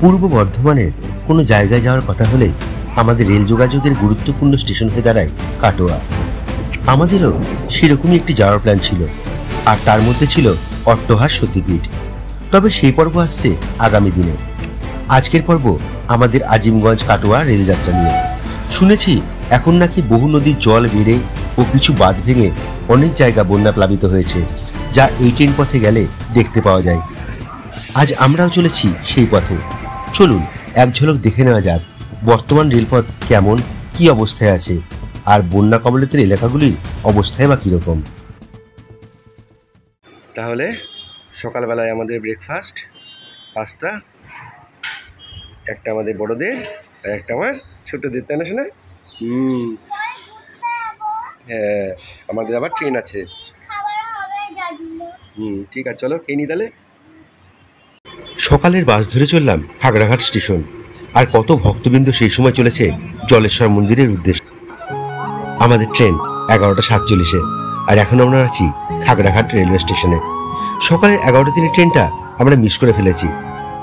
পূর্ব বর্ধমানের কোনো জায়গায় যাওয়ার কথা হলে আমাদের রেল যোগাযোগের গুরুত্বপূর্ণ স্টেশন হয়ে দাঁড়ায় কাটোয়া। আমাদেরও সেরকমই একটি যাওয়ার প্ল্যান ছিল, আর তার মধ্যে ছিল অট্টহার সতীপীঠ। তবে সেই পর্ব আসছে আগামী দিনে। আজকের পর্ব আমাদের আজিমগঞ্জ কাটোয়া রেলযাত্রা নিয়ে। শুনেছি এখন নাকি বহু নদীর জল বেড়ে ও কিছু বাঁধ ভেঙে অনেক জায়গা বন্যা প্লাবিত হয়েছে, যা এই ট্রেন পথে গেলে দেখতে পাওয়া যায়। আজ আমরাও চলেছি সেই পথে। চলুন এক ঝলক দেখে নেওয়া যাক বর্তমান রেলপথ কেমন, কি অবস্থায় আছে, আর বন্যা কবলিত এলাকাগুলির অবস্থায় বা কীরকম। তাহলে সকালবেলায় আমাদের ব্রেকফাস্ট, পাস্তা, একটা আমাদের বড়দের আর একটা আমার ছোটদের, তাই না শোনা? হ্যাঁ, আমাদের আবার ট্রেন আছে। ঠিক আছে, চলো খেয়ে নি তাহলে। সকালের বাস ধরে চললাম খাগড়াঘাট স্টেশন। আর কত ভক্তবৃন্দ সেই সময় চলেছে জলেশ্বর মন্দিরের উদ্দেশ্যে। আমাদের ট্রেন 11টা 47-এ, আর এখন আমরা আছি খাগড়াঘাট রেলওয়ে স্টেশনে। সকালের 11টা 3 ট্রেনটা আমরা মিস করে ফেলেছি,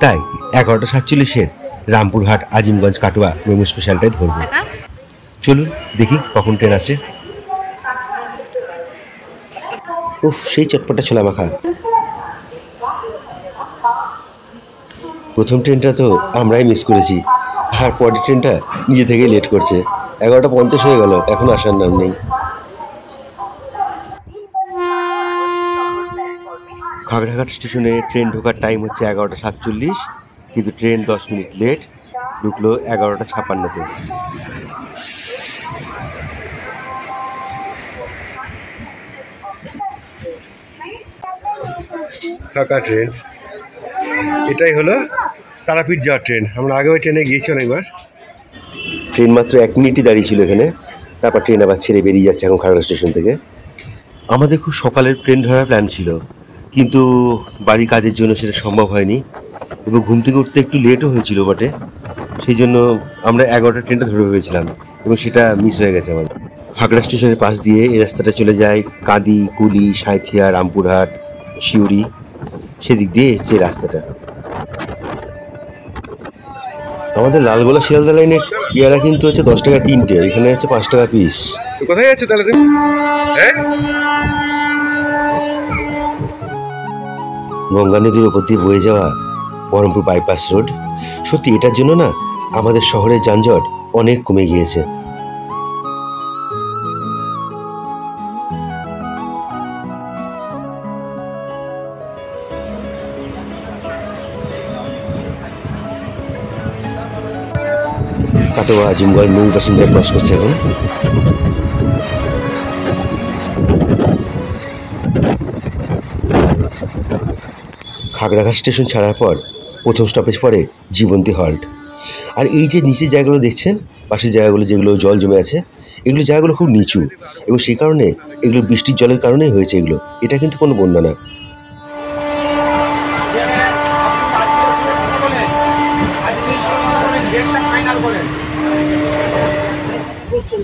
তাই 11টা 47-এর রামপুরহাট আজিমগঞ্জ কাটোয়া মেমু স্পেশালটাই ধরব। চলুন দেখি কখন ট্রেন আছে। উফ, সেই চটপটা ছোলা মাখা। প্রথম ট্রেনটা তো আমরাই মিস করেছি, আর পরের ট্রেনটা নিজে থেকেই লেট করছে। 11টা 50 হয়ে গেল, এখন আসার নাম নেই। খাগড়াঘাট স্টেশনে ট্রেন ঢোকার টাইম হচ্ছে 11টা 47, কিন্তু ট্রেন 10 মিনিট লেট, ঢুকলো 11টা 56-তে। ফাঁকা ট্রেন। এটাই হলো তারাপীঠ যাওয়ার ট্রেন। আমরা আগে ওই ট্রেনে গিয়েছি অনেকবার। ট্রেন মাত্র 1 মিনিটই দাঁড়িয়ে ছিল এখানে, তারপর ট্রেন আবার ছেড়ে বেরিয়ে যাচ্ছে এখন খাগড়া স্টেশন থেকে। আমাদের খুব সকালের ট্রেন ধরার প্ল্যান ছিল, কিন্তু বাড়ি কাজের জন্য সেটা সম্ভব হয়নি, এবং ঘুম থেকে উঠতে একটু লেটও হয়েছিল বটে। সেই জন্য আমরা 11টা ট্রেনটা ধরে ভেবেছিলাম, এবং সেটা মিস হয়ে গেছে আমাদের। খাগড়া স্টেশনের পাশ দিয়ে এই রাস্তাটা চলে যায় কাঁদি, কুলি, সাঁইথিয়া, রামপুরহাট, শিউরি, সেদিক দিয়ে হচ্ছে রাস্তাটা। আমাদের লালগোলা শিয়ালদা লাইনের পেয়ারা কিন্তু হচ্ছে 10 টাকা 3টে, এখানে হচ্ছে 5 টাকা পিস। কোথায় যাচ্ছে তাহলে তুমি? গঙ্গা নদীর উপর দিয়ে বয়ে যাওয়া বহরমপুর বাইপাস রোড, সত্যি এটার জন্য না আমাদের শহরের যানজট অনেক কমে গিয়েছে। কাটোয়া আজিমগঞ্জ মেমু প্যাসেঞ্জার ক্রস করছে এখন। খাগড়াঘাট স্টেশন ছাড়ার পর প্রথম স্টপেজ পড়ে জীবন্তী হল্ট। আর এই যে নিচের জায়গাগুলো দেখছেন, পাশের জায়গাগুলো যেগুলো জল জমে আছে, এগুলো জায়গাগুলো খুব নিচু, এবং সেই কারণে এগুলো বৃষ্টির জলের কারণেই হয়েছে এগুলো। এটা কিন্তু কোনো বন্যা না।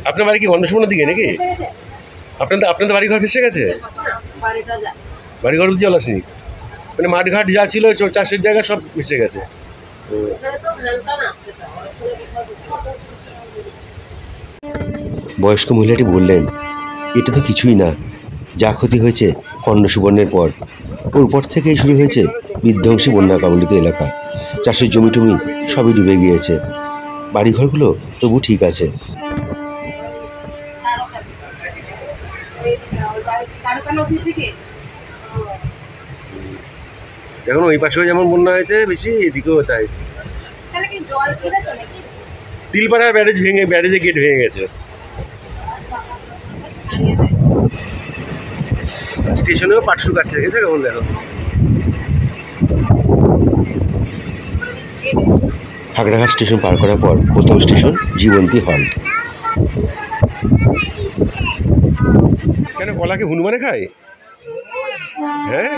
আপনার বাড়ি কি গন্ডাসুমনের দিকে নাকি? আপনাদের বাড়ি ঘর ভেসে গেছে? বাড়ি ঘর জল আসেনি, মানে মাঠঘাট যা ছিল চাষের জায়গা সব ভেসে গেছে। বয়স্ক মহিলাটি বললেন, এটা তো কিছুই না, যা ক্ষতি হয়েছে কর্ণ সুবর্ণের পর, ওর পর থেকেই শুরু হয়েছে বিধ্বংসী বন্যা কবলিত এলাকা। চাষের জমি টমি সবই ডুবে গিয়েছে, বাড়িঘরগুলো তবু ঠিক আছে। এখন ওই পাশেও যেমন বন্যা হয়েছে বেশি, এদিকেও তাই। তিলপাড়ার ব্যারেজ ভেঙে, ব্যারেজে গেট ভেঙে গেছে। স্টেশনেও পাট শুকাচ্ছে, গেছে কেমন দেখো। খাগড়াঘাট স্টেশন পার করার পর প্রথম স্টেশন জীবন্তী হল্ট। কেন কলাকে হনুমানে খায়? হ্যাঁ,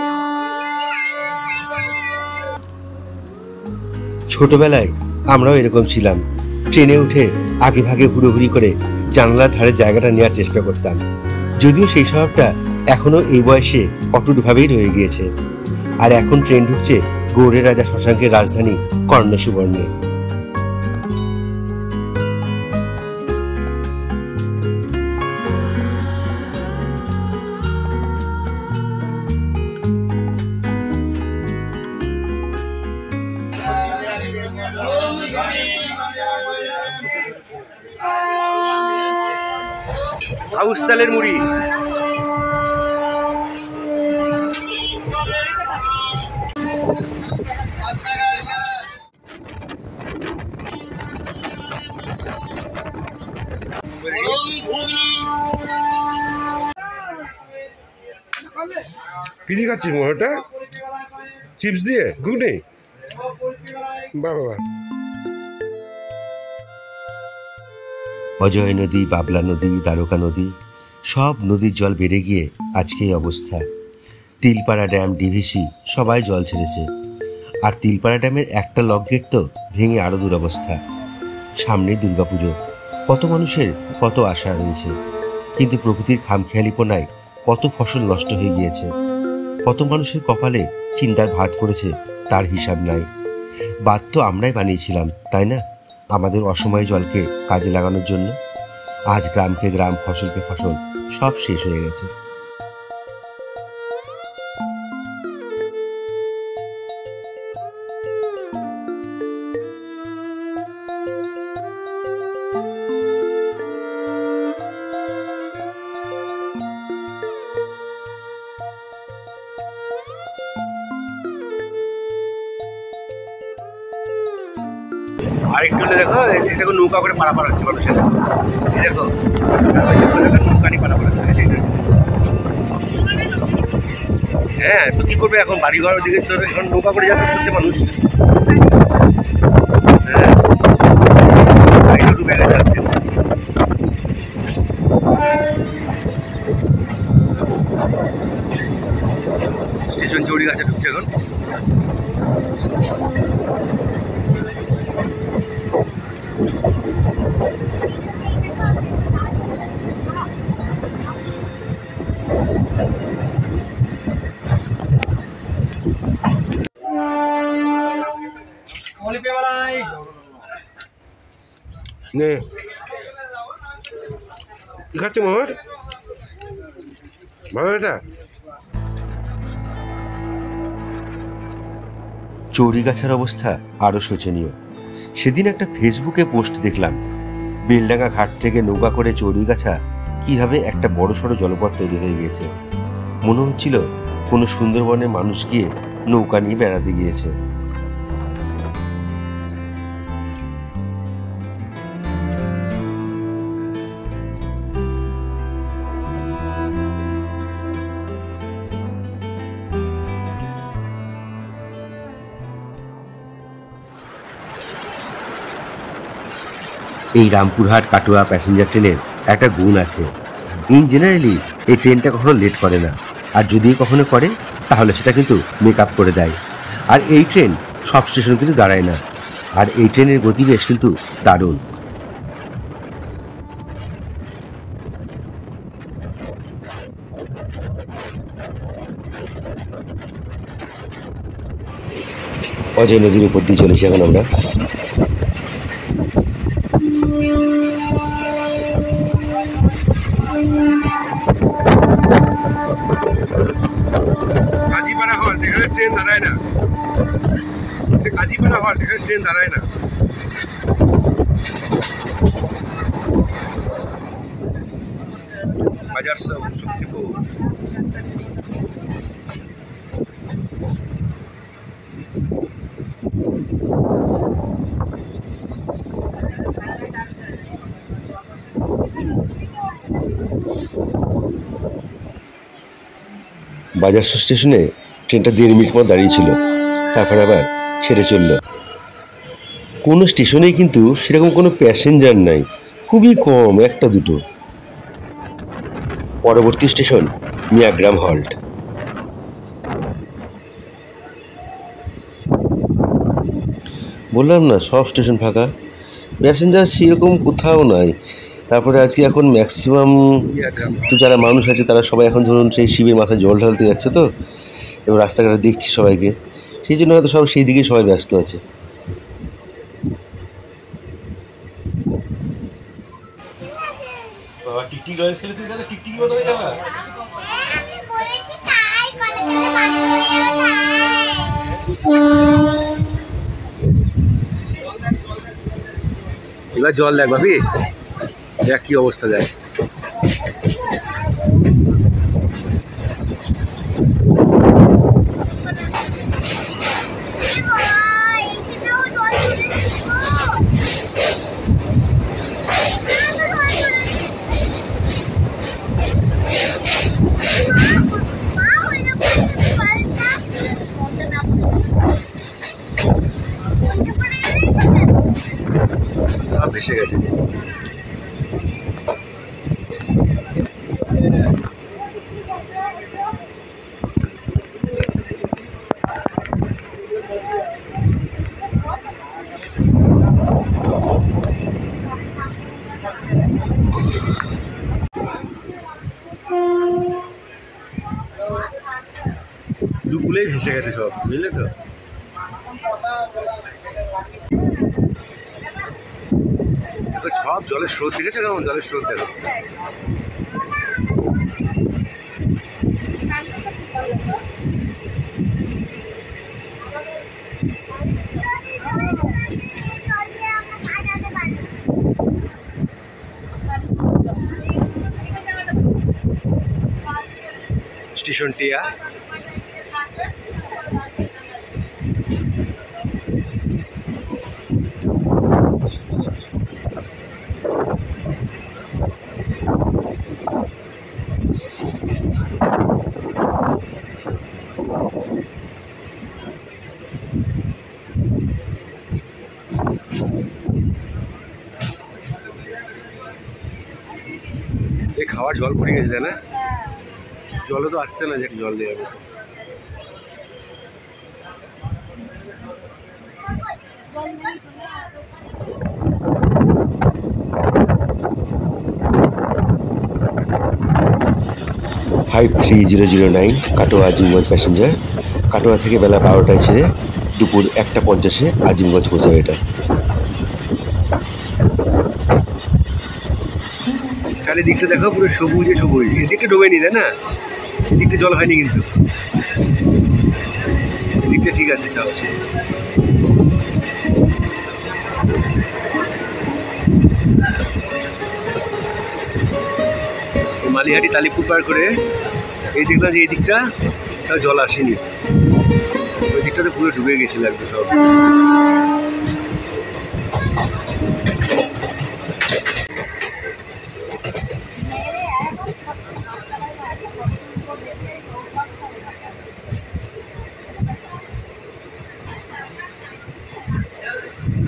ছোটবেলায় আমরাও এরকম ছিলাম। ট্রেনে উঠে আগে ভাগে হুড়োহুড়ি করে জানলার ধারে জায়গাটা নেওয়ার চেষ্টা করতাম, যদিও সেই স্বভাবটা এখনো এই বয়সে অটুটভাবেই রয়ে গিয়েছে। আর এখন ট্রেন ঢুকছে গৌড়ের রাজা শশাঙ্কের রাজধানী কর্ণ সুবর্ণে। হাউস চালের মুড়ি, কি দিয়ে খাচ্ছিস মোহরটা? চিপস দিয়ে ঘুগনি? বাবা, অজয় নদী, বাবলা নদী, দ্বারকা নদী, সব নদীর জল বেড়ে গিয়ে আজকে এই অবস্থা। তিলপাড়া ড্যাম, ডিভিসি সবাই জল ছেড়েছে। আর তিলপাড়া ড্যামের একটা লক গেট তো ভেঙে আরও দুরবস্থা। সামনেই দুর্গাপুজো, কত মানুষের কত আশা রয়েছে, কিন্তু প্রকৃতির খামখেয়ালিপনায় কত ফসল নষ্ট হয়ে গিয়েছে। কত মানুষের কপালে চিন্তার ভাত পড়েছে, তার হিসাব নাই। বাদ তো আমরাই বানিয়েছিলাম, তাই না, আমাদের অসময়ে জলকে কাজে লাগানোর জন্য। আজ গ্রামকে গ্রাম, ফসলকে ফসল, সব শেষ হয়ে গেছে। আরেকটু দেখো, দেখো নৌকা করে পারাপার হচ্ছে মানুষের। দেখো নৌকা নিয়ে পারাপার হচ্ছে। হ্যাঁ, তো কি করবে এখন, বাড়ি ঘরের দিকে তো এখন নৌকা করে যাতায়াত করছে মানুষ। হ্যাঁ, গাড়িটা ডুবে গেছে। স্টেশন চৌড়িগাছা ঢুকছে এখন। কি খাচ্ছে মোহর? ভালো এটা। চৌরিগাছার অবস্থা আরও শোচনীয়। সেদিন একটা ফেসবুকে পোস্ট দেখলাম, বেলডাঙ্গা ঘাট থেকে নৌকা করে চৌরিগাছা কিভাবে একটা বড়সড় জলপথ তৈরি হয়ে গিয়েছে। মনে হচ্ছিল কোনো সুন্দরবনে মানুষ গিয়ে নৌকা নিয়ে বেড়াতে গিয়েছে। এই রামপুরহাট কাটোয়া প্যাসেঞ্জার ট্রেনের একটা গুণ আছে, ইন জেনারেলি এই ট্রেনটা কখনো লেট করে না, আর যদি কখনো করে তাহলে সেটা কিন্তু মেক আপ করে দেয়। আর এই ট্রেন সব স্টেশন কিন্তু দাঁড়ায় না, আর এই ট্রেনের গতিবেশ কিন্তু দারুণ। অজয় নদীর উপর দিয়ে চলেছি এখন আমরা। কাজীপাড়া হল্ট, এখানে ট্রেন দাঁড়ায় না। কাজীপাড়া হল্ট, এখানে ট্রেন দাঁড়ায় না। বাজার শক্তিপুর। বাজার স্টেশনে ট্রেনটা 1.5 মিনিট পর দাঁড়িয়েছিল, তারপর আবার ছেড়ে চলল। কোনো স্টেশনেই কিন্তু সেরকম কোনো প্যাসেঞ্জার নাই, খুবই কম, একটা দুটো। পরবর্তী স্টেশন মিয়াগ্রাম হল্ট। বললাম না, সব স্টেশন ফাঁকা, প্যাসেঞ্জার সেরকম কোথাও নাই। তারপরে আজকে এখন ম্যাক্সিমাম তো যারা মানুষ আছে তারা সবাই এখন ধরুন সেই শিবের মাথায় জল ঢালতে যাচ্ছে, তো এবার রাস্তাঘাটে দেখছি সবাইকে, সেই জন্য হয়তো সব সেই দিকে সবাই ব্যস্ত আছে। এবার জল দেখ ভাবি, দেখ কি অবস্থা যায়। ভেসে গেছে। দুপুলেই ভেসে গেছে সব, বুঝলে তো। সব জলের স্রোত, ঠিক আছে, কেমন জলের স্রোত দেখো। স্টেশন টিয়া। এই খাওয়ার জল পড়ে গেছে, তাই না? জলও তো আসছে না যে জল দিয়ে যাবে। Five 3009 Katwa Azimganj passenger. কাটোয়া থেকে বেলা 12টায় ছেড়ে দুপুর 1টা 50-এ আজিমগঞ্জ পৌঁছাবে এটা। চারিদিকটা দেখো পুরো সবুজে সবুজ। এদিকটা ডোবেনি, তাই না? এদিকটা জল হয়নি কিন্তু, এদিকটা ঠিক আছে। চল, মালিহাটি তালিপুর পার করে এই দেখলাম যে এই দিকটা তাও জল আসেনি, ওই দিকটাতে পুরো ডুবে গেছিল একদম সব।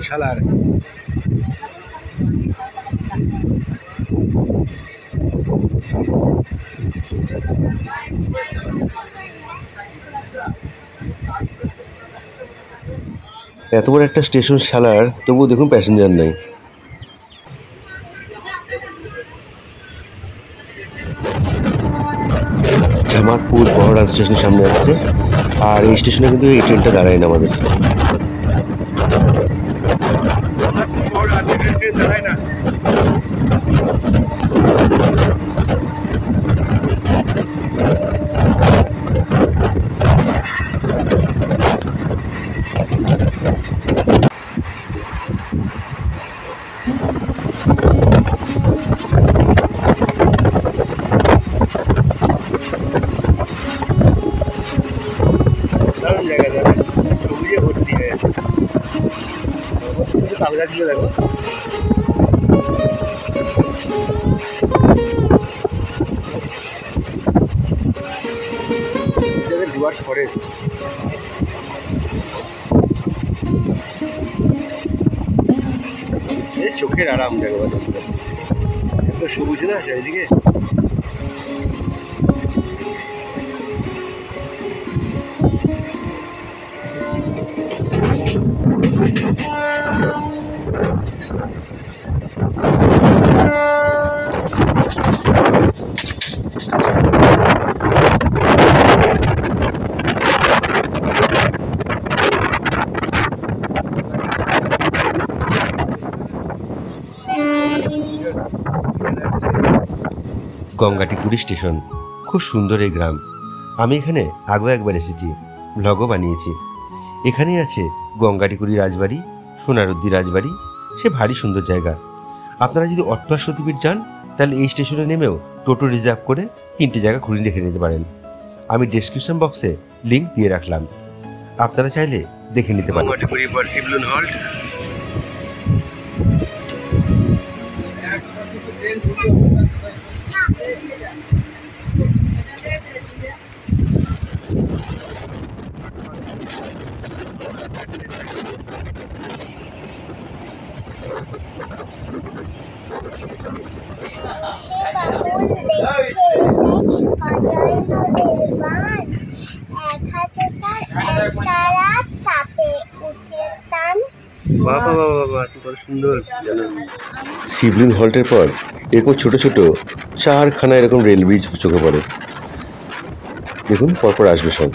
শালার এত বড় একটা স্টেশন শালার, তবুও দেখুন প্যাসেঞ্জার নাই। জামাতপুর বহরান স্টেশনের সামনে আসছে, আর এই স্টেশনে কিন্তু এই ট্রেনটা দাঁড়ায় না আমাদের। সবুজে ভর্তি হয়ে আছে, তাল গাছগুলো দেখো। ডুয়ার্স ফরেস্ট। চোখের আরাম দেখো, এত সবুজ না চারিদিকে। গঙ্গাটিকুড়ি স্টেশন। খুব সুন্দর এই গ্রাম। আমি এখানে আগেও একবার এসেছি, ব্লগও বানিয়েছি। এখানেই আছে গঙ্গাটিকুড়ি রাজবাড়ি, সোনারুদ্দি রাজবাড়ি। সে ভারী সুন্দর জায়গা। আপনারা যদি অট্টহার সতীপীঠ যান তাহলে এই স্টেশনে নেমেও টোটো রিজার্ভ করে 3টে জায়গা ঘুরে দেখে নিতে পারেন। আমি ডেসক্রিপশন বক্সে লিঙ্ক দিয়ে রাখলাম, আপনারা চাইলে দেখে নিতে পারেন। গঙ্গাটিকুড়ি সিবলুন হল্ট। শিবলিন হল্টের পর এরকম ছোট ছোট 4খানা এরকম রেল ব্রিজ চোখে পড়ে। দেখুন পরপর আসবে সব।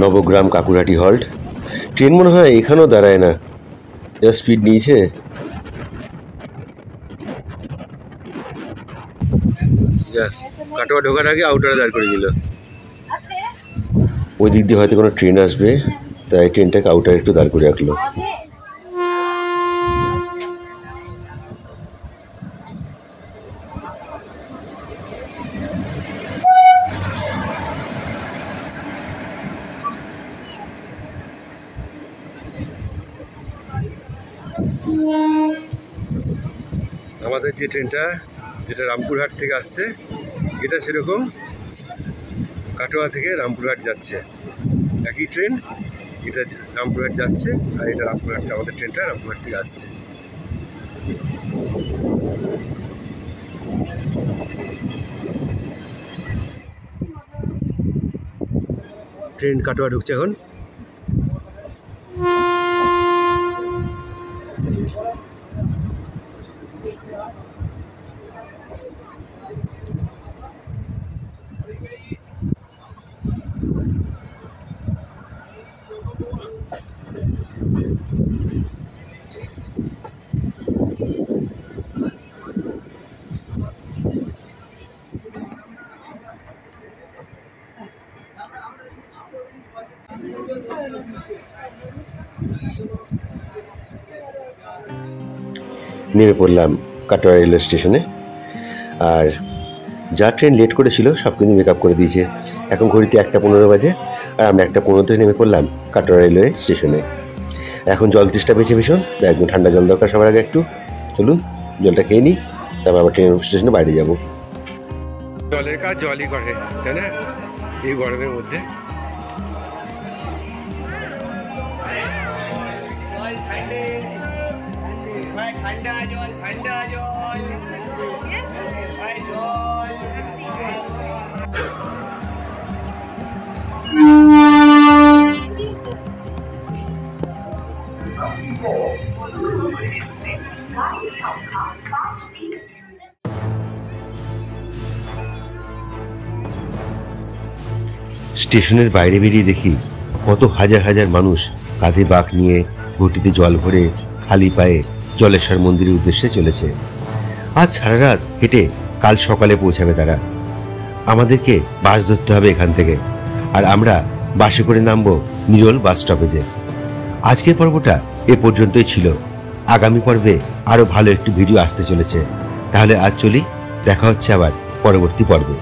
নবগ্রাম কাকুরহাটি হল্ট। ট্রেন মনে হয় এখানেও দাঁড়ায় না, যা স্পিড নিয়েছে। কাটোয়া ঢোকার আগে আউটারে দাঁড় করে দিল। ওই দিক দিয়ে হয়তো কোনো ট্রেন আসবে, তাই ট্রেনটাকে আউটারে একটু দাঁড় করে রাখলো। আমাদের যে ট্রেনটা, যেটা রামপুরহাট থেকে আসছে, এটা সেরকম কাটোয়া থেকে রামপুরহাট যাচ্ছে। একই ট্রেন, এটা রামপুরহাট যাচ্ছে আর এটা রামপুরহাট, আমাদের ট্রেনটা রামপুরহাট থেকে আসছে। ট্রেন কাটোয়া ঢুকছে এখন। নেমে পড়লাম কাটোয়া রেলওয়ে স্টেশনে। আর যা ট্রেন লেট করেছিল সব কিন্তু মেকআপ করে দিয়েছে। এখন ঘড়িতে 1:15 বাজে, আর আমরা 1:15 নেমে পড়লাম কাটোয়া রেলওয়ে স্টেশনে। এখন জল তৃষ্ণা পেয়েছে ভীষণ, একদম ঠান্ডা জল দরকার সবার আগে। একটু চলুন জলটা খেয়ে নিই, তারপর আবার ট্রেন স্টেশনে বাইরে যাব। জলের কাজ জলই করে, তাই না? এই গরমের মধ্যে ঠান্ডা জল, ঠান্ডা জল, স্টেশনের বাইরে বেরিয়ে দেখি কত হাজার হাজার মানুষ কাঁধে বাঁক নিয়ে, ঘটিতে জল ভরে, খালি পায়ে জলেশ্বর মন্দিরের উদ্দেশ্যে চলেছে। আজ সারা রাত হেঁটে কাল সকালে পৌঁছাবে তারা। আমাদেরকে বাস ধরতে হবে এখান থেকে, আর আমরা বাসে করে নামবো নিরল বাস স্টপেজে। আজকের পর্বটা এ পর্যন্তই ছিল। আগামী পর্বে আরও ভালো একটি ভিডিও আসতে চলেছে। তাহলে আজ চলি, দেখা হচ্ছে আবার পরবর্তী পর্বে।